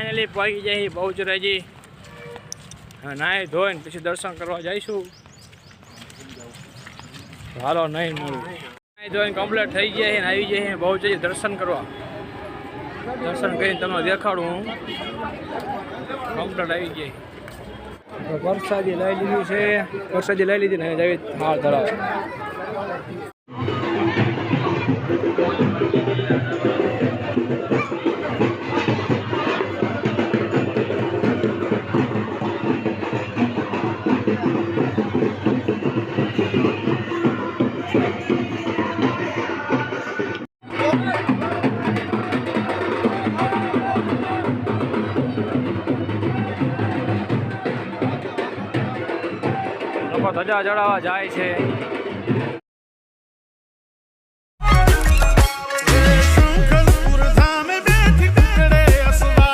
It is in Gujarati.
ફાઇનલી પહોંચી જાય બહુચરાજી. નાહી ધોઈને પછી દર્શન કરવા જઈશું. હાલો નહીં મળું. નાહી ધોઈને કમ્પ્લીટ થઈ ગયા છે ને આવી જાય છે બહુચરાજી દર્શન કરવા. દર્શન કરીને તમને દેખાડું હું. કમ્પ્લીટ આવી જાય. વરસાદી લઈ લીધું છે. વરસાદી લઈ લીધી ને જવી હાર ધરાવે. ધજા ચડાવવા જાય છે.